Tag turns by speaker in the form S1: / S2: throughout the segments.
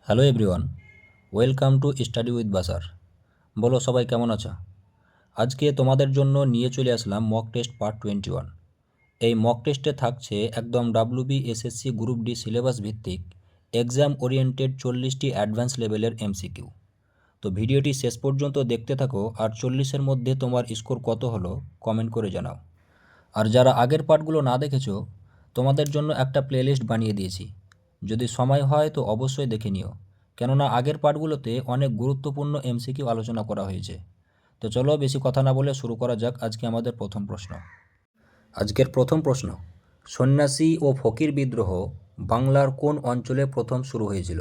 S1: Hello everyone, welcome to study with বাসার। বলো সবাই কেমন আছো? আজকে তোমাদের জন্য নিয়ে চলে আসলাম মক টেস্ট পার্ট 21। এই মক টেস্টে থাকছে একদম WBSSC গ্রুপ ডি সিলেবাস ভিত্তিক এক্সাম ওরিয়েন্টেড 40টি অ্যাডভান্স লেভেলের MCQ। তো ভিডিওটি শেষ পর্যন্ত দেখতে থাকো, আর 40-এর মধ্যে তোমার স্কোর কত হলো কমেন্ট করে জানাও। আর যারা আগের পার্টগুলো না দেখেছো, তোমাদের জন্য একটা প্লেলিস্ট বানিয়ে দিয়েছি, যদি সময় হয় তো অবশ্যই দেখে নিও, কেননা আগের পার্টগুলোতে অনেক গুরুত্বপূর্ণ MCQ আলোচনা করা হয়েছে। তো চলো বেশি কথা না বলে শুরু করা যাক আজকে আমাদের প্রথম প্রশ্ন। আজকের প্রথম প্রশ্ন, সন্ন্যাসী ও ফকির বিদ্রোহ বাংলার কোন অঞ্চলে প্রথম শুরু হয়েছিল?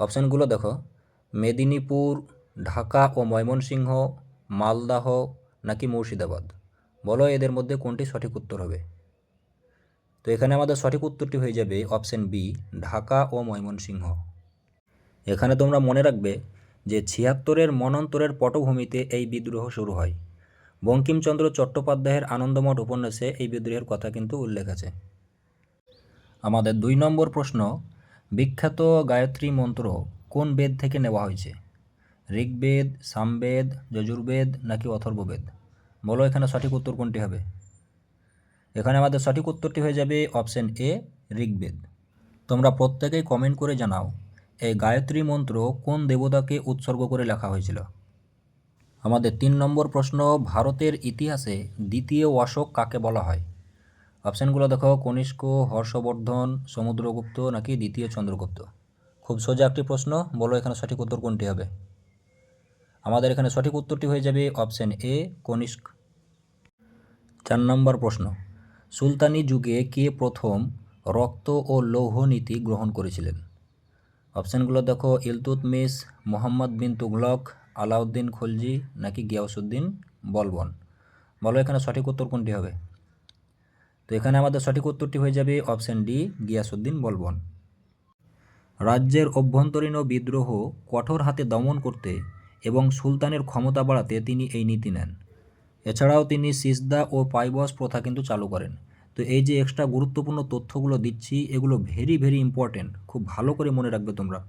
S1: অপশানগুলো দেখো, মেদিনীপুর, ঢাকা ও ময়মনসিংহ, মালদাহ নাকি মুর্শিদাবাদ। বলো এদের মধ্যে কোনটি সঠিক উত্তর হবে? তো এখানে আমাদের সঠিক উত্তরটি হয়ে যাবে অপশন বি, ঢাকা ও ময়মনসিংহ। এখানে তোমরা মনে রাখবে যে ৭৬-এর মন্বন্তরের পটভূমিতে এই বিদ্রোহ শুরু হয়। বঙ্কিমচন্দ্র চট্টোপাধ্যায়ের আনন্দমঠ উপন্যাসে এই বিদ্রোহের কথা কিন্তু উল্লেখ আছে। আমাদের ২ নম্বর প্রশ্ন, বিখ্যাত গায়ত্রী মন্ত্র কোন বেদ থেকে নেওয়া হয়েছে? ঋগ্বেদ, সামবেদ, যজুর্বেদ নাকি অথর্ববেদ। বলো এখানে সঠিক উত্তর কোনটি হবে? এখানে আমাদের সঠিক উত্তরটি হয়ে যাবে অপশন এ, ঋগ্বেদ। তোমরা প্রত্যেকেই কমেন্ট করে জানাও এই গায়ত্রী মন্ত্র কোন দেবতাকে উৎসর্গ করে লেখা হয়েছিল। আমাদের ৩ নম্বর প্রশ্ন, ভারতের ইতিহাসে দ্বিতীয় অশোক কাকে বলা হয়? অপশানগুলো দেখো, কনিষ্ক, হর্ষবর্ধন, সমুদ্রগুপ্ত নাকি দ্বিতীয় চন্দ্রগুপ্ত। খুব সোজা একটি প্রশ্ন, বলো এখানে সঠিক উত্তর কোনটি হবে? আমাদের এখানে সঠিক উত্তরটি হয়ে যাবে অপশান এ, কনিষ্ক। ৪ নম্বর প্রশ্ন, সুলতানি যুগে কে প্রথম রক্ত ও লৌহ নীতি গ্রহণ করেছিলেন? অপশানগুলো দেখো, ইলতুৎমিশ, মোহাম্মদ বিন তুগলক, আলাউদ্দিন খলজি নাকি গিয়াসউদ্দিন বলবন। বলো এখানে সঠিক উত্তর কোনটি হবে? তো এখানে আমাদের সঠিক উত্তরটি হয়ে যাবে অপশান ডি, গিয়াসউদ্দিন বলবন। রাজ্যের অভ্যন্তরীণ বিদ্রোহ কঠোর হাতে দমন করতে এবং সুলতানের ক্ষমতা বাড়াতে তিনি এই নীতি নেন। এছাড়াও তিনি সিজদা ও পাইবস প্রথা কিন্তু চালু করেন। তো এই যে এক্সট্রা গুরুত্বপূর্ণ তথ্যগুলো দিচ্ছি, এগুলো ভেরি ভেরি ইম্পর্টেন্ট, খুব ভালো করে মনে রাখবে তোমরা।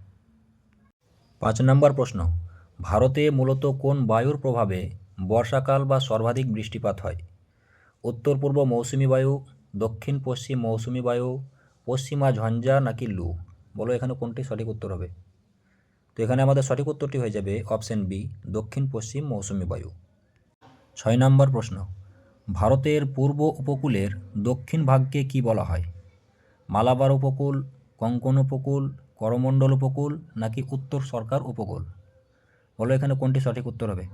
S1: ৫ নম্বর প্রশ্ন, ভারতে মূলত কোন বায়ুর প্রভাবে বর্ষাকাল বা সর্বাধিক বৃষ্টিপাত হয়? উত্তর পূর্ব মৌসুমি বায়ু, দক্ষিণ পশ্চিম মৌসুমি বায়ু, পশ্চিমা ঝঞ্ঝা নাকি লু। বলো এখানে কোনটি সঠিক উত্তর হবে? তো এখানে আমাদের সঠিক উত্তরটি হয়ে যাবে অপশন বি, দক্ষিণ পশ্চিম মৌসুমি বায়ু। ৬ নম্বর প্রশ্ন, ভারতের পূর্ব উপকূলের দক্ষিণ ভাগকে কি বলা হয়? মালাবার উপকূল, কোঙ্কণ উপকূল, করমণ্ডল উপকূল নাকি উত্তর সরকার উপকূল। বলো এখানে কোনটি সঠিক উত্তর হবে?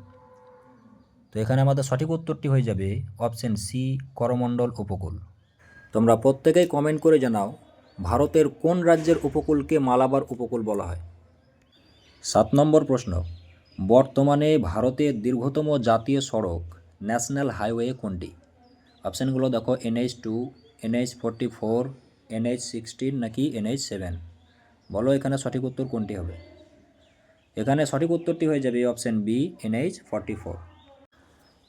S1: তো এখানে আমাদের সঠিক উত্তরটি হয়ে যাবে অপশন সি, করমণ্ডল উপকূল। তোমরা প্রত্যেকেই কমেন্ট করে জানাও ভারতের কোন রাজ্যের উপকূলকে মালাবার উপকূল বলা হয়। ৭ নম্বর প্রশ্ন, বর্তমানে ভারতের দীর্ঘতম জাতীয় সড়ক ন্যাশনাল হাইওয়ে কোনটি? অপশানগুলো দেখো, NH2, NH44, NH16 নাকি NH7। বলো এখানে সঠিক উত্তর কোনটি হবে? এখানে সঠিক উত্তরটি হয়ে যাবে অপশান বি, NH44।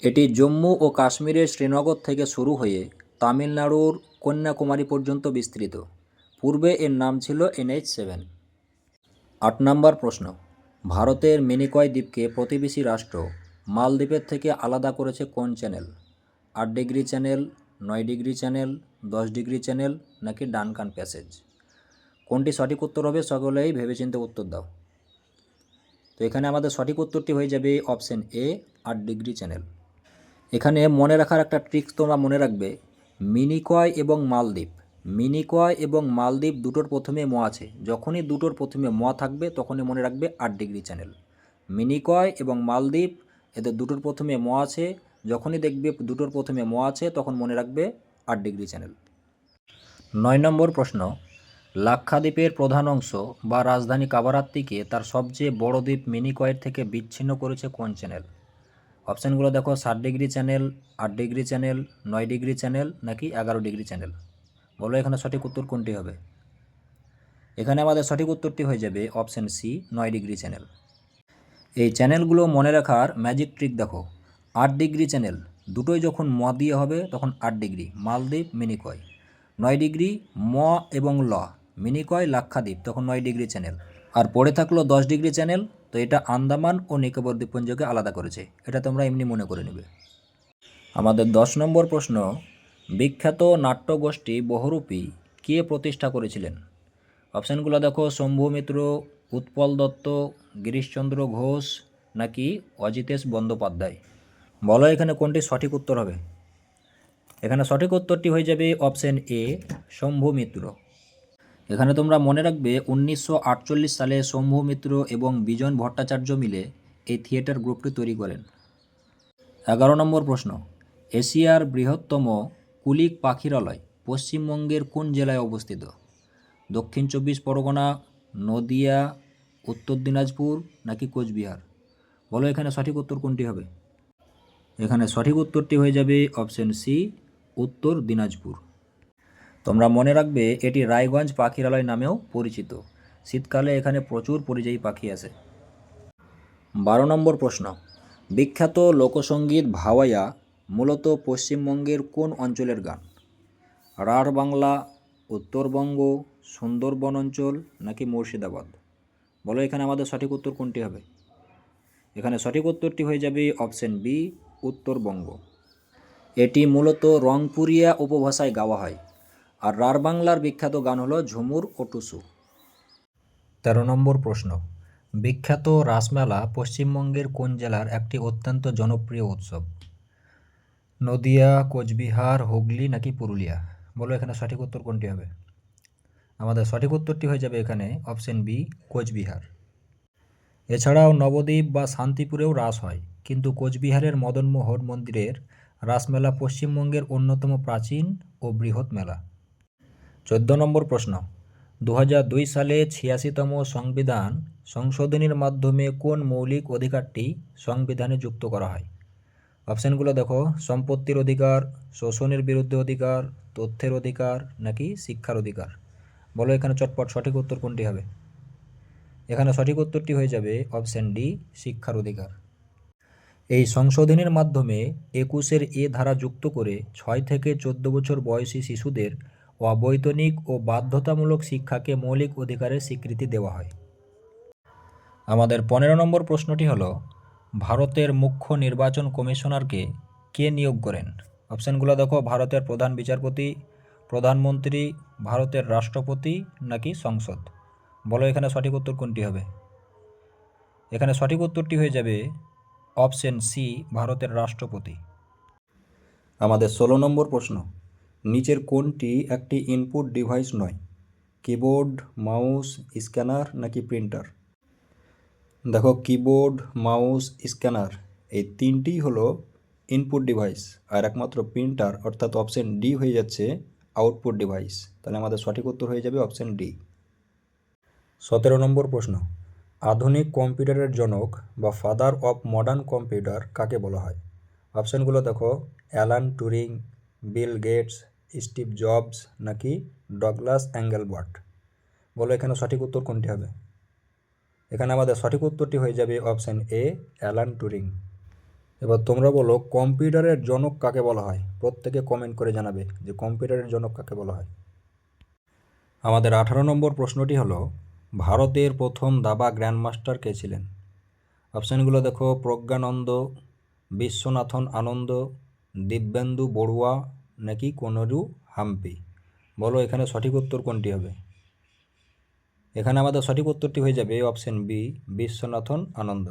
S1: এটি জম্মু ও কাশ্মীরের শ্রীনগর থেকে শুরু হয়ে তামিলনাড়ুর কন্যাকুমারী পর্যন্ত বিস্তৃত। পূর্বে এর নাম ছিল NH7। ৮ নম্বর প্রশ্ন, ভারতের মিনিকয় দ্বীপকে প্রতিবেশী রাষ্ট্র মালদ্বীপের থেকে আলাদা করেছে কোন channel? ৮ degree channel, ৯ degree channel, ১০ degree channel নাকি ডানকান প্যাসেজ। কোনটি সঠিক উত্তর হবে সকলেই ভেবেচিন্তে উত্তর দাও। তো এখানে আমাদের সঠিক উত্তরটি হয়ে যাবে অপশন এ, ৮ ডিগ্রি চ্যানেল। এখানে মনে রাখার একটা ট্রিক্স তোমরা মনে রাখবে, মিনিকয় এবং মালদ্বীপ, মিনিকয় এবং মালদ্বীপ দুটোর প্রথমে ম আছে, যখনই দুটোর প্রথমে ম থাকবে তখনই মনে রাখবে ৮ ডিগ্রি চ্যানেল। মিনিকয় এবং মালদ্বীপ এদের দুটোর প্রথমে ম আছে, যখনই দেখবে দুটোর প্রথমে ম আছে তখন মনে রাখবে ৮ ডিগ্রি চ্যানেল। ৯ নম্বর প্রশ্ন, লাক্ষাদ্বীপের প্রধান অংশ বা রাজধানী কাবারাত্তিকে তার সবচেয়ে বড় দ্বীপ মিনিকয়ের থেকে বিচ্ছিন্ন করেছে কোন চ্যানেল? অপশানগুলো দেখো, ৭ degree channel, ৮ degree channel, ৯ degree channel নাকি ১১ ডিগ্রি চ্যানেল। বলো এখানে সঠিক উত্তর কোনটি হবে? এখানে আমাদের সঠিক উত্তরটি হয়ে যাবে অপশান সি, ৯ ডিগ্রি চ্যানেল। এই চ্যানেলগুলো মনে রাখার ম্যাজিক ট্রিক দেখো, ৮ ডিগ্রি চ্যানেল দুটোই যখন ম দিয়ে হবে তখন ৮ ডিগ্রি মালদ্বীপ মিনিকয়, ৯ ডিগ্রি ম এবং ল মিনিকয় লাক্ষাদ্বীপ তখন 9 ডিগ্রি চ্যানেল। আর পড়ে থাকলো 10 ডিগ্রি চ্যানেল, তো এটা আন্দামান ও নিকোবর দ্বীপপুঞ্জকে আলাদা করেছে, এটা তোমরা এমনি মনে করে নেবে। আমাদের 10 নম্বর প্রশ্ন, বিখ্যাত নাট্যগোষ্ঠী বহুরূপী কে প্রতিষ্ঠা করেছিলেন? অপশানগুলো দেখো, শম্ভু মিত্র, উৎপল দত্ত, গিরিশচন্দ্র ঘোষ নাকি অজিতেশ বন্দ্যোপাধ্যায়। বলো এখানে কোনটি সঠিক উত্তর হবে? এখানে সঠিক উত্তরটি হয়ে যাবে অপশান এ, শম্ভু মিত্র। এখানে তোমরা মনে রাখবে 1948 সালে শম্ভু মিত্র এবং বিজন ভট্টাচার্য মিলে এই থিয়েটার গ্রুপটি তৈরি করেন। 11 নম্বর প্রশ্ন, এশিয়ার বৃহত্তম কুলিক পাখিরালয় পশ্চিমবঙ্গের কোন জেলায় অবস্থিত? দক্ষিণ 24 পরগনা, নদিয়া, উত্তর দিনাজপুর নাকি কোচবিহার। বলো এখানে সঠিক উত্তর কোনটি হবে? এখানে সঠিক উত্তরটি হয়ে যাবে অপশন সি, উত্তর দিনাজপুর। তোমরা মনে রাখবে এটি রায়গঞ্জ পাখিরালয় নামেও পরিচিত। শীতকালে এখানে প্রচুর পরিযায়ী পাখি আসে। 12 নম্বর প্রশ্ন, বিখ্যাত লোকসঙ্গীত ভাওয়াইয়া মূলত পশ্চিমবঙ্গের কোন অঞ্চলের গান? রাঢ় বাংলা, উত্তরবঙ্গ, সুন্দরবন অঞ্চল নাকি মুর্শিদাবাদ। বলো এখানে আমাদের সঠিক উত্তর কোনটি হবে? এখানে সঠিক উত্তরটি হয়ে যাবে অপশন বি, উত্তরবঙ্গ। এটি মূলত রংপুরিয়া উপভাষায় গাওয়া হয়। আর রাঢ় বাংলার বিখ্যাত গান হলো ঝুমুর ও টুসু। 13 নম্বর প্রশ্ন, বিখ্যাত রাসমেলা পশ্চিমবঙ্গের কোন জেলার একটি অত্যন্ত জনপ্রিয় উৎসব? নদিয়া, কোচবিহার, হুগলি নাকি পুরুলিয়া। বলো এখানে সঠিক উত্তর কোনটি হবে? আমাদের সঠিক উত্তরটি হয়ে যাবে এখানে অপশন বি, কোচবিহার। এছাড়াও নবদ্বীপ বা শান্তিপুরেও রাস হয়, কিন্তু কোচবিহারের মদনমোহন মন্দিরের রাসমেলা পশ্চিমবঙ্গের অন্যতম প্রাচীন ও বৃহৎ মেলা। 14 নম্বর প্রশ্ন, 2002 সালে 86তম সংবিধান সংশোধনীর মাধ্যমে কোন মৌলিক অধিকারটি সংবিধানে যুক্ত করা হয়? অপশানগুলো দেখো, সম্পত্তির অধিকার, শোষণের বিরুদ্ধে অধিকার, তথ্যের অধিকার নাকি শিক্ষার অধিকার। বলো এখানে চটপট সঠিক উত্তর কোনটি হবে? এখানে সঠিক উত্তরটি হয়ে যাবে অপশান ডি, শিক্ষার অধিকার। এই সংশোধনীর মাধ্যমে 21-এর এ ধারা যুক্ত করে 6 থেকে 14 বছর বয়সী শিশুদের অবৈতনিক ও বাধ্যতামূলক শিক্ষাকে মৌলিক অধিকারের স্বীকৃতি দেওয়া হয়। আমাদের 15 নম্বর প্রশ্নটি হলো, ভারতের মুখ্য নির্বাচন কমিশনারকে কে নিয়োগ করেন? অপশানগুলো দেখো, ভারতের প্রধান বিচারপতি, প্রধানমন্ত্রী, ভারতের রাষ্ট্রপতি নাকি সংসদ। বলো এখানে সঠিক উত্তর কোনটি হবে? এখানে সঠিক উত্তরটি হয়ে যাবে অপশন সি, ভারতের রাষ্ট্রপতি। আমাদের 16 নম্বর প্রশ্ন, নিচের কোনটি একটি ইনপুট ডিভাইস নয়? কিবোর্ড, মাউস, স্ক্যানার নাকি প্রিন্টার। দেখো, কিবোর্ড, মাউস, স্ক্যানার এই তিনটিই হলো ইনপুট ডিভাইস, আর একমাত্র প্রিন্টার অর্থাৎ অপশন ডি হয়ে যাচ্ছে আউটপুট ডিভাইস। তাহলে আমাদের সঠিক উত্তর হয়ে যাবে অপশন ডি। 17 নম্বর প্রশ্ন, আধুনিক কম্পিউটারের জনক বা ফাদার অফ মডার্ন কম্পিউটার কাকে বলা হয়? অপশানগুলো দেখো, Alan Turing, Bill Gates, Steve Jobs নাকি ডগলাস অ্যাঙ্গেলবার্ট। বলো এখানে সঠিক উত্তর কোনটি হবে? এখানে আমাদের সঠিক উত্তরটি হয়ে যাবে অপশান এ, অ্যালান টুরিং। এবার তোমরা বলো কম্পিউটারের জনক কাকে বলা হয়? প্রত্যেকে কমেন্ট করে জানাবে যে কম্পিউটারের জনক কাকে বলা হয়। আমাদের 18 নম্বর প্রশ্নটি হলো, ভারতের প্রথম দাবা গ্র্যান্ডমাস্টার কে ছিলেন? অপশানগুলো দেখো, প্রজ্ঞানন্দ, বিশ্বনাথন আনন্দ, দিব্যেন্দু বড়ুয়া নাকি কোনরু হাম্পি। বলো এখানে সঠিক উত্তর কোনটি হবে? এখানে আমাদের সঠিক উত্তরটি হয়ে যাবে অপশন বি, বিশ্বনাথন আনন্দ।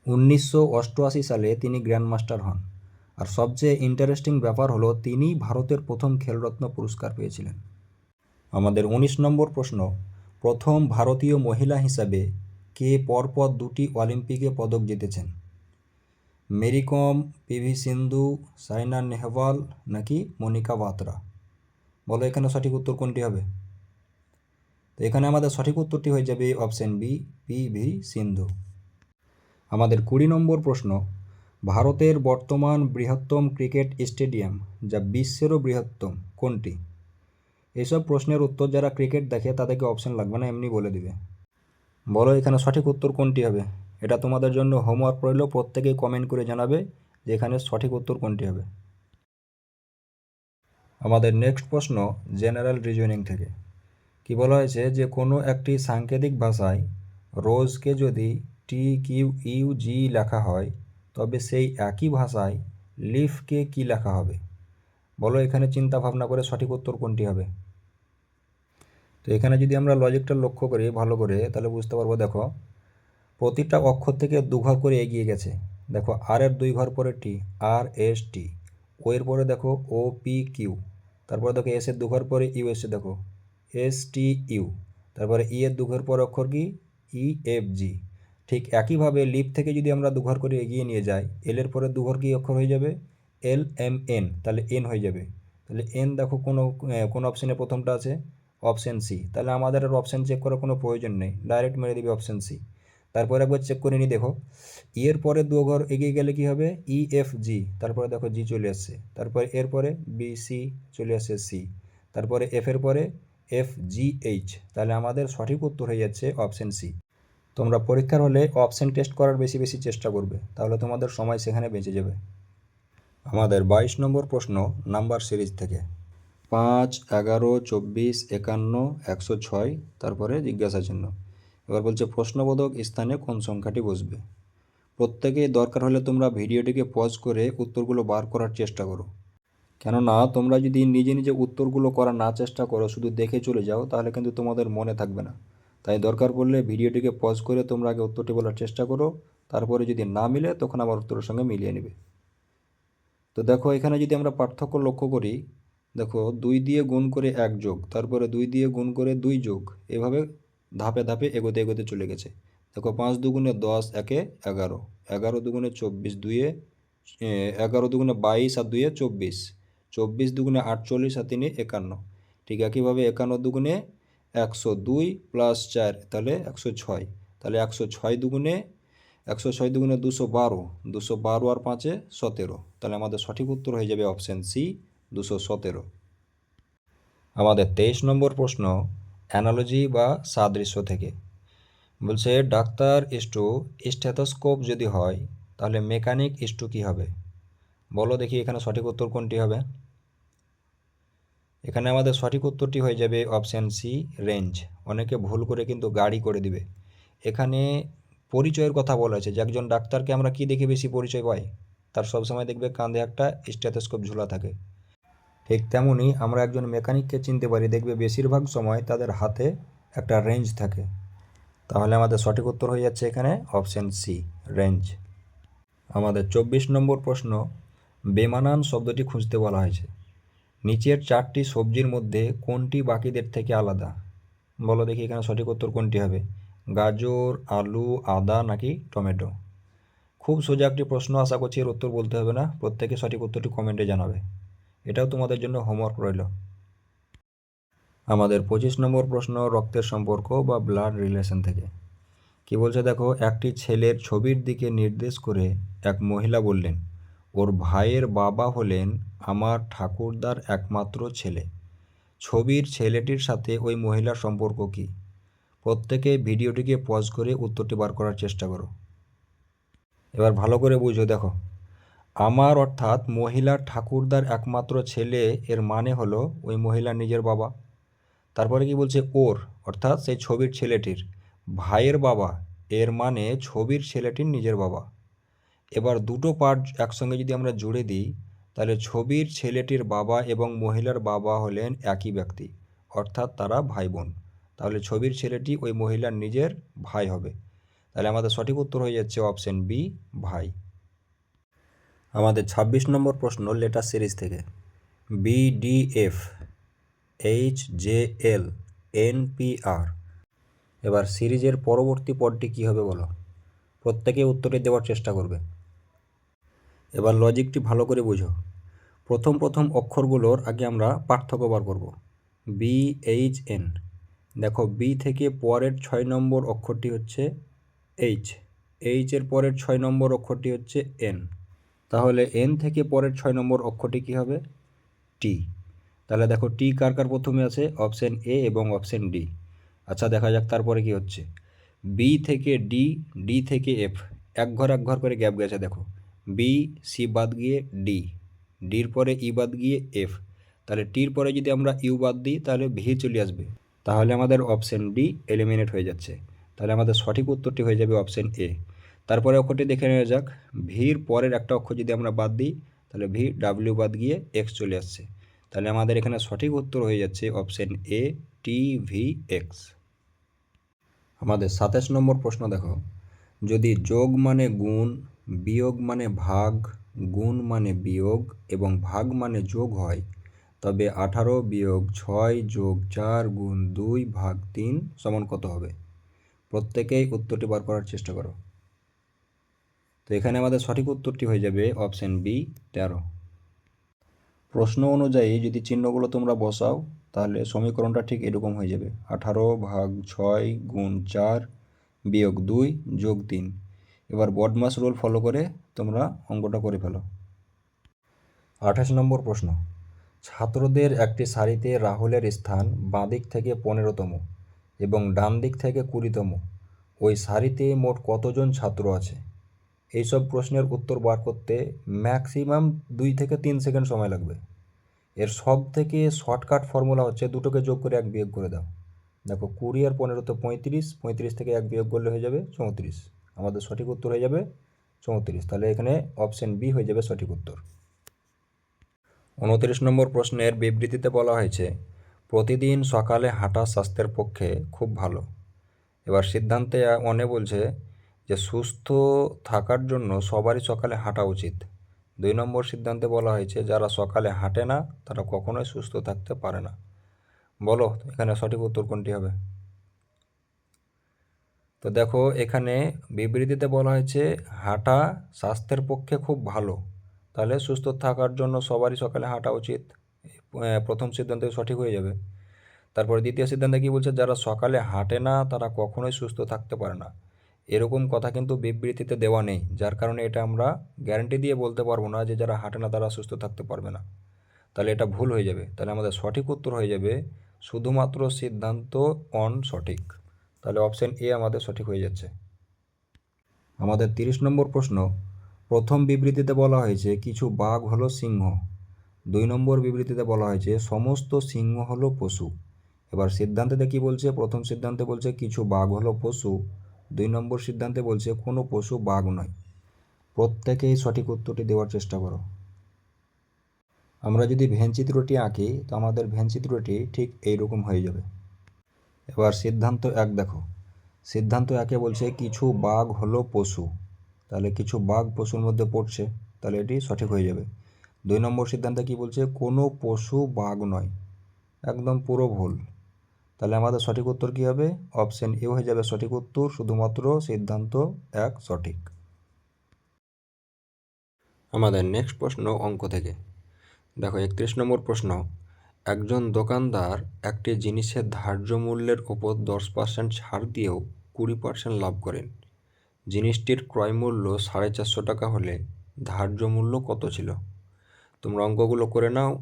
S1: 1988 সালে তিনি গ্র্যান্ডমাস্টার হন। আর সবচেয়ে ইন্টারেস্টিং ব্যাপার হলো তিনি ভারতের প্রথম খেলরত্ন পুরস্কার পেয়েছিলেন। আমাদের 19 নম্বর প্রশ্ন, প্রথম ভারতীয় মহিলা হিসাবে কে পরপর 2টি অলিম্পিকে পদক জিতেছেন? মেরি কম, পিভি সিন্ধু, সাইনা নেহওয়াল নাকি মনিকা বাত্রা। বলো এখানে সঠিক উত্তর কোনটি হবে? তো এখানে আমাদের সঠিক উত্তরটি হয়ে যাবে অপশন বি, পিভি সিন্ধু। আমাদের 20 নম্বর প্রশ্ন, ভারতের বর্তমান বৃহত্তম ক্রিকেট স্টেডিয়াম যা বিশ্বেরও বৃহত্তম কোনটি? এইসব প্রশ্নের উত্তর যারা ক্রিকেট দেখে তাদেরকে অপশন লাগবে না, এমনি বলে দিবে। বলো এখানে সঠিক উত্তর কোনটি হবে? এটা তোমাদের জন্য হোমওয়ার্ক রইল, প্রত্যেকেই কমেন্ট করে জানাবে যে এখানে সঠিক উত্তর কোনটি হবে। আমাদের নেক্সট প্রশ্ন জেনারেল রিজনিং থেকে। কি বলা হয়েছে যে কোনো একটি সাংকেতিক ভাষায় রোজকে যদি TQUG লেখা হয় তবে সেই একই ভাষায় লিফকে কি লেখা হবে? বলো এখানে চিন্তা ভাবনা করে সঠিক উত্তর কোনটি হবে? তো এখানে যদি আমরা লজিকটা লক্ষ্য করি ভালো করে তাহলে বুঝতে পারবো। দেখো প্রতিটা অক্ষর থেকে দুঘর করে এগিয়ে গেছে। দেখো আর এর 2 ঘর পরে টি, RST। ও এর পরে দেখো OPQ। তারপরে দেখো এস এর 2 ঘর পরে ইউ এসে, দেখো STU। তারপরে ই এর 2 ঘর পরে অক্ষর কি? EFG। ঠিক একইভাবে লিপ থেকে যদি আমরা 2 ঘর করে এগিয়ে নিয়ে যাই, এল এর পরে 2 ঘর কি অক্ষর হয়ে যাবে? LMN। তাহলে এন হয়ে যাবে। তাহলে এন দেখো কোন অপশানে প্রথমটা আছে? Option C. তাহলে আমাদের আর অপশান চেক করার কোনো প্রয়োজন নেই, ডাইরেক্ট মেরে দিবি অপশান সি। তারপরে একবার চেক করে নিই। দেখো ই এর পরে 2 ঘর এগিয়ে গেলে কি হবে? EFG। তারপরে দেখো জি চলে আসছে। তারপরে এর পরে BC চলে আসছে সি। তারপরে এফ এর পরে FGH। তাহলে আমাদের সঠিক উত্তর হয়ে যাচ্ছে অপশান সি। তোমরা পরীক্ষার হলে অপশান টেস্ট করার বেশি বেশি চেষ্টা করবে, তাহলে তোমাদের সময় সেখানে বেঁচে যাবে। আমাদের 22 নম্বর প্রশ্ন নাম্বার সিরিজ থেকে 5, 11, 24, 51, 106, তারপরে জিজ্ঞাসা চিহ্ন। এবার বলছে প্রশ্নবোধক স্থানে কোন সংখ্যাটি বসবে? প্রত্যেকেই দরকার হলে তোমরা ভিডিওটিকে পজ করে উত্তরগুলো বার করার চেষ্টা করো। কেননা তোমরা যদি নিজে নিজে উত্তরগুলো করার না চেষ্টা করো, শুধু দেখে চলে যাও, তাহলে কিন্তু তোমাদের মনে থাকবে না। তাই দরকার পড়লে ভিডিওটিকে পজ করে তোমরা আগে উত্তরটি বলার চেষ্টা করো, তারপরে যদি না মিলে তখন আবার উত্তরের সঙ্গে মিলিয়ে নেবে। তো দেখো এখানে যদি আমরা পার্থক্য লক্ষ্য করি, দেখো 2 দিয়ে গুণ করে 1 যোগ, তারপরে 2 দিয়ে গুণ করে 2 যোগ, এভাবে ধাপে ধাপে এগোতে এগোতে চলে গেছে। দেখো 5 দুগুণে 10, 1-এ 11, 11 দুগুণে 24, 2-এ 11 দুগুণে 22 আর 2-এ 24, 24 দুগুণে 48 আর 3-এ 51। ঠিক একইভাবে 51 দুগুণে 102 প্লাস 4 তাহলে 106। তাহলে 106 দুগুণে 212, 212 আর 5-এ 17। তাহলে আমাদের সঠিক উত্তর হয়ে যাবে অপশান সি, 217। আমাদের 23 নম্বর প্রশ্ন অ্যানালজি বা সাদৃশ্য থেকে বলছে ডাক্তার ইস্টু স্টেথোস্কোপ যদি হয় তাহলে মেকানিক ইস্টু কী হবে? বলো দেখি এখানে সঠিক উত্তর কোনটি হবে? এখানে আমাদের সঠিক উত্তরটি হয়ে যাবে অপশান সি, রেঞ্জ। অনেকে ভুল করে কিন্তু গাড়ি করে দিবে। এখানে পরিচয়ের কথা বলা হয়েছে যে একজন ডাক্তারকে আমরা কি দেখে বেশি পরিচয় পাই? তার সবসময় দেখবে কাঁধে একটা স্টেথোস্কোপ ঝোলা থাকে। ঠিক তেমনই আমরা একজন মেকানিককে চিনতে পারি, দেখবে বেশিরভাগ সময় তাদের হাতে একটা রেঞ্জ থাকে। তাহলে আমাদের সঠিক উত্তর হয়ে যাচ্ছে এখানে অপশান সি, রেঞ্জ। আমাদের 24 নম্বর প্রশ্ন বেমানান শব্দটি খুঁজতে বলা হয়েছে। নিচের 4টি সবজির মধ্যে কোনটি বাকিদের থেকে আলাদা? বলো দেখি এখানে সঠিক উত্তর কোনটি হবে? গাজর, আলু, আদা নাকি টমেটো? খুব সোজা একটি প্রশ্ন, আশা করছি এর উত্তর বলতে হবে না, প্রত্যেকে সঠিক উত্তরটি কমেন্টে জানাবে। এটাও তোমাদের জন্য হোমওয়ার্ক রইল। আমাদের 25 নম্বর প্রশ্ন রক্তের সম্পর্ক বা ব্লাড রিলেশন থেকে কি বলছে দেখো একটি ছেলের ছবির দিকে নির্দেশ করে এক মহিলা বললেন, ওর ভাইয়ের বাবা হলেন আমার ঠাকুরদার একমাত্র ছেলে। ছবির ছেলেটির সাথে ওই মহিলার সম্পর্ক কি? প্রত্যেকে ভিডিওটিকে পজ করে উত্তরটি বার করার চেষ্টা করো। এবার ভালো করে বুঝো। দেখো আমার অর্থাৎ মহিলার ঠাকুরদার একমাত্র ছেলে, এর মানে হলো ওই মহিলার নিজের বাবা। তারপরে কি বলছে ওর অর্থাৎ সেই ছবির ছেলেটির ভাইয়ের বাবা, এর মানে ছবির ছেলেটির নিজের বাবা। এবার দুটো পার্ট একসঙ্গে যদি আমরা জুড়ে দিই তাহলে ছবির ছেলেটির বাবা এবং মহিলার বাবা হলেন একই ব্যক্তি, অর্থাৎ তারা ভাই বোন। তাহলে ছবির ছেলেটি ওই মহিলার নিজের ভাই হবে। তাহলে আমাদের সঠিক উত্তর হয়ে যাচ্ছে অপশন বি, ভাই। আমাদের 26 নম্বর প্রশ্ন লেটার সিরিজ থেকে BDF, HJL, NPR। এবার সিরিজের পরবর্তী পদটি কী হবে বলো? প্রত্যেকে উত্তরে দেওয়ার চেষ্টা করবে। এবার লজিকটি ভালো করে বুঝো। প্রথম অক্ষরগুলোর আগে আমরা পার্থক্য বার করব। BHN। দেখো বি থেকে পরের 6 নম্বর অক্ষরটি হচ্ছে এইচ, এইচের পরের 6 নম্বর অক্ষরটি হচ্ছে এন। তাহলে এন থেকে পরের 6 নম্বর অক্ষরটি কী হবে? টি। তাহলে দেখো টি কার কার প্রথমে আছে? অপশান এ এবং অপশান ডি। আচ্ছা দেখা যাক তারপরে কি হচ্ছে। বি থেকে ডি, ডি থেকে এফ, এক ঘর করে গ্যাপ গেছে। দেখো বি, সি বাদ গিয়ে ডি, ডির পরে ই বাদ গিয়ে এফ। তাহলে টির পরে যদি আমরা ইউ বাদ দিই তাহলে ভি চলে আসবে। তাহলে আমাদের অপশন ডি এলিমিনেট হয়ে যাচ্ছে। তাহলে আমাদের সঠিক উত্তরটি হয়ে যাবে অপশন এ। তারপরে অক্ষরটি দেখে নেওয়া যাক। ভির পরের একটা অক্ষর যদি আমরা বাদ দিই তাহলে ভি ডাব্লিউ বাদ গিয়ে এক্স চলে আসছে। তাহলে আমাদের এখানে সঠিক উত্তর হয়ে যাচ্ছে option A T V x. আমাদের 27 নম্বর প্রশ্ন দেখো। যদি যোগ মানে গুণ, বিয়োগ মানে ভাগ, গুণ মানে বিয়োগ এবং ভাগ মানে যোগ হয়, তবে 18 বিয়োগ 6 যোগ 4 গুণ 2 ভাগ 3 সমান কত হবে? প্রত্যেকেই উত্তরটি বার করার চেষ্টা করো। তো এখানে আমাদের সঠিক উত্তরটি হয়ে যাবে অপশন বি 13। প্রশ্ন অনুযায়ী যদি চিহ্নগুলো তোমরা বসাও তাহলে সমীকরণটা ঠিক এরকম হয়ে যাবে, 18 ভাগ 6 গুণ 4 বিয়োগ 2 যোগ 3। এবার বডমাস রুল ফলো করে তোমরা অঙ্কটা করে ফেলো। 28 নম্বর প্রশ্ন। ছাত্রদের একটি সারিতে রাহুলের স্থান বাঁ দিক থেকে 15তম এবং ডান দিক থেকে 20তম। ওই সারিতে মোট কতজন ছাত্র আছে? এইসব প্রশ্নের উত্তর বার করতে ম্যাক্সিমাম 2 থেকে 3 সেকেন্ড সময় লাগবে। এর সব থেকে শর্টকাট ফর্মুলা হচ্ছে দুটোকে যোগ করে 1 বিয়োগ করে দাও। দেখো 20 আর 15 তো 35, 35 থেকে 1 বিয়োগ করলে হয়ে যাবে 34। আমাদের সঠিক উত্তর হয়ে যাবে 34। তাহলে এখানে অপশন বি হয়ে যাবে সঠিক উত্তর। 29 নম্বর প্রশ্নের বিবৃতিতে বলা হয়েছে প্রতিদিন সকালে হাঁটা স্বাস্থ্যের পক্ষে খুব ভালো। এবার সিদ্ধান্তে অনে বলছে যে সুস্থ থাকার জন্য সবারই সকালে হাঁটা উচিত। 2 নম্বর সিদ্ধান্তে বলা হয়েছে যারা সকালে হাঁটে না তারা কখনোই সুস্থ থাকতে পারে না। বলো এখানে সঠিক উত্তর কোনটি হবে? তো দেখো এখানে বিবৃতিতে বলা হয়েছে হাঁটা স্বাস্থ্যের পক্ষে খুব ভালো, তাহলে সুস্থ থাকার জন্য সবারই সকালে হাঁটা উচিত। প্রথম সিদ্ধান্ত সঠিক হয়ে যাবে। তারপরে দ্বিতীয় সিদ্ধান্তে কি বলছে, যারা সকালে হাঁটে না তারা কখনোই সুস্থ থাকতে পারে না। এরকম কথা কিন্তু বিবৃতিতে দেওয়া নেই, যার কারণে এটা আমরা গ্যারান্টি দিয়ে বলতে পারবো না যে যারা হাঁটে না তারা সুস্থ থাকতে পারবে না। তাহলে এটা ভুল হয়ে যাবে। তাহলে আমাদের সঠিক উত্তর হয়ে যাবে শুধুমাত্র সিদ্ধান্ত অন সঠিক। তাহলে অপশন এ আমাদের সঠিক হয়ে যাচ্ছে। আমাদের 30 নম্বর প্রশ্ন। প্রথম বিবৃতিতে বলা হয়েছে কিছু বাঘ হলো সিংহ। 2 নম্বর বিবৃতিতে বলা হয়েছে সমস্ত সিংহ হলো পশু। এবার সিদ্ধান্তে কি বলছে? প্রথম সিদ্ধান্তে বলছে কিছু বাঘ হলো পশু। 2 নম্বর সিদ্ধান্তে বলছে কোনো পশু বাঘ নয়। প্রত্যেকেই সঠিক উত্তরটি দেওয়ার চেষ্টা করো। আমরা যদি ভেন চিত্রটি আঁকি তো আমাদের ভেন চিত্রটি ঠিক এইরকম হয়ে যাবে। এবার সিদ্ধান্ত 1 দেখো। সিদ্ধান্ত 1-এ বলছে কিছু বাঘ হলো পশু, তাহলে কিছু বাঘ পশুর মধ্যে পড়ছে, তাহলে এটি সঠিক হয়ে যাবে। 2 নম্বর সিদ্ধান্তে কি বলছে? কোনো পশু বাঘ নয়, একদম পুরো ভুল। তাহলে আমাদের সঠিক উত্তর কী হবে? অপশন এ হয়ে যাবে সঠিক উত্তর, শুধুমাত্র সিদ্ধান্ত 1 সঠিক। আমাদের নেক্সট প্রশ্ন অঙ্ক থেকে দেখো 31 নম্বর প্রশ্ন। একজন দোকানদার একটি জিনিসের ধার্য মূল্যের ওপর 10% ছাড় দিয়েও 20% লাভ করেন। জিনিসটির ক্রয় মূল্য 450 টাকা হলে ধার্য মূল্য কত ছিল? তোমরা অঙ্কগুলো করে নাও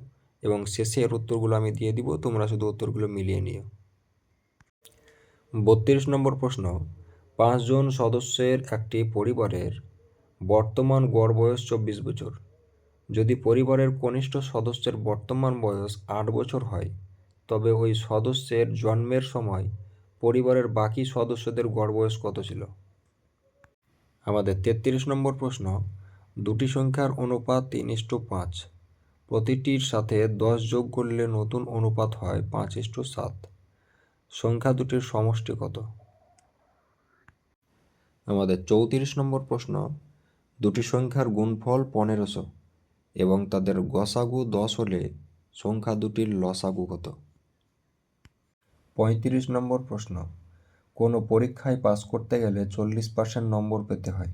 S1: এবং শেষে এর উত্তরগুলো আমি দিয়ে দিব, তোমরা শুধু উত্তরগুলো মিলিয়ে নিও। 32 নম্বর প্রশ্ন। 5 জন সদস্যের একটি পরিবারের বর্তমান গড় বয়স 24 বছর। যদি পরিবারের কনিষ্ঠ সদস্যের বর্তমান বয়স 8 বছর হয়, তবে ওই সদস্যের জন্মের সময় পরিবারের বাকি সদস্যদের গড় বয়স কত ছিল? আমাদের 33 নম্বর প্রশ্ন। দুটি সংখ্যার অনুপাত 3:5, প্রতিটির সাথে 10 যোগ করলে নতুন অনুপাত হয় 5:7। সংখ্যা দুটির সমষ্টি কত? আমাদের 34 নম্বর প্রশ্ন। দুটি সংখ্যার গুণফল 1500 এবং তাদের গসাগু 10 হলে সংখ্যা দুটির লসাগু কত? 35 নম্বর প্রশ্ন। কোনো পরীক্ষায় পাস করতে গেলে 40% নম্বর পেতে হয়।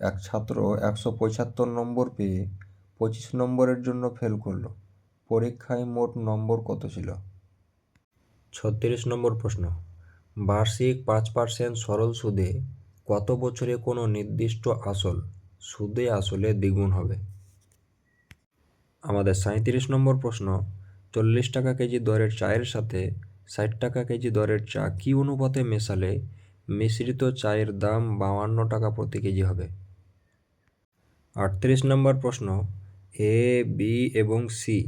S1: এক ছাত্র 175 নম্বর পেয়ে 25 নম্বরের জন্য ফেল করলো। পরীক্ষায় মোট নম্বর কত ছিল? 36 নম্বর প্রশ্ন। বার্ষিক 5% সরল সুদে কত বছরে কোনো নির্দিষ্ট আসল সুদে আসলে দ্বিগুণ হবে? আমাদের 37 নম্বর প্রশ্ন। 40 টাকা কেজি দরের চায়ের সাথে 60 টাকা কেজি দরের চা কী অনুপাতে মেশালে মিশ্রিত চায়ের দাম 52 টাকা প্রতি কেজি হবে? 38 নম্বর প্রশ্ন। এ, বি এবং সি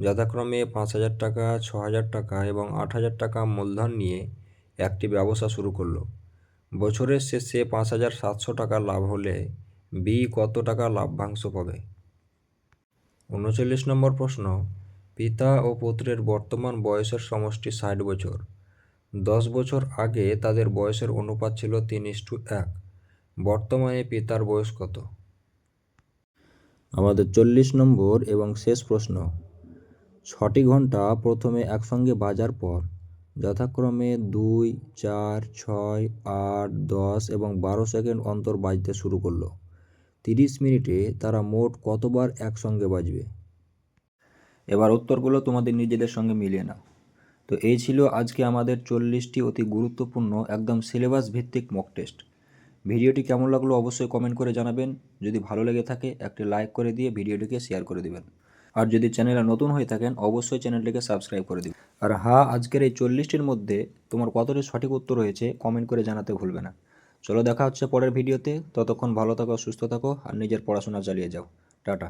S1: যথাক্রমে 5,000 টাকা, 6,000 টাকা এবং 8,000 টাকা মূলধন নিয়ে একটি ব্যবসা শুরু করলো। বছরের শেষে 5,700 টাকা লাভ হলে বি কত টাকা লাভ্যাংশ পাবে? 39 নম্বর প্রশ্ন, পিতা ও পুত্রের বর্তমান বয়সের সমষ্টি 60 বছর। 10 বছর আগে তাদের বয়সের অনুপাত ছিল 3:1। বর্তমানে পিতার বয়স কত? আমাদের 40 নম্বর এবং শেষ প্রশ্ন, 6টি ঘন্টা প্রথমে একসঙ্গে বাজার পর যথাক্রমে 2, 4, 6, 8, 10 এবং 12 সেকেন্ড অন্তর বাজতে শুরু করলো। 30 মিনিটে তারা মোট কতবার একসঙ্গে বাজবে? এবার উত্তরগুলো তোমাদের নিজেদের সঙ্গে মিলিয়ে নাও। তো এই ছিল আজকে আমাদের 40টি অতি গুরুত্বপূর্ণ একদম সিলেবাস ভিত্তিক মক টেস্ট। ভিডিওটি কেমন লাগলো অবশ্যই কমেন্ট করে জানাবেন। যদি ভালো লেগে থাকে একটি লাইক করে দিয়ে ভিডিওটিকে শেয়ার করে দিবেন। আর যদি চ্যানেলে নতুন হয়ে থাকেন অবশ্যই চ্যানেলটিকে সাবস্ক্রাইব করে দিবেন। আর হ্যাঁ, আজকের এই 40টির মধ্যে তোমার কতটি সঠিক উত্তর হয়েছে কমেন্ট করে জানাতে ভুলবে না। চলো দেখা হচ্ছে পরের ভিডিওতে। ততক্ষণ ভালো থাকো, সুস্থ থাকো আর নিজের পড়াশোনা চালিয়ে যাও। টাটা।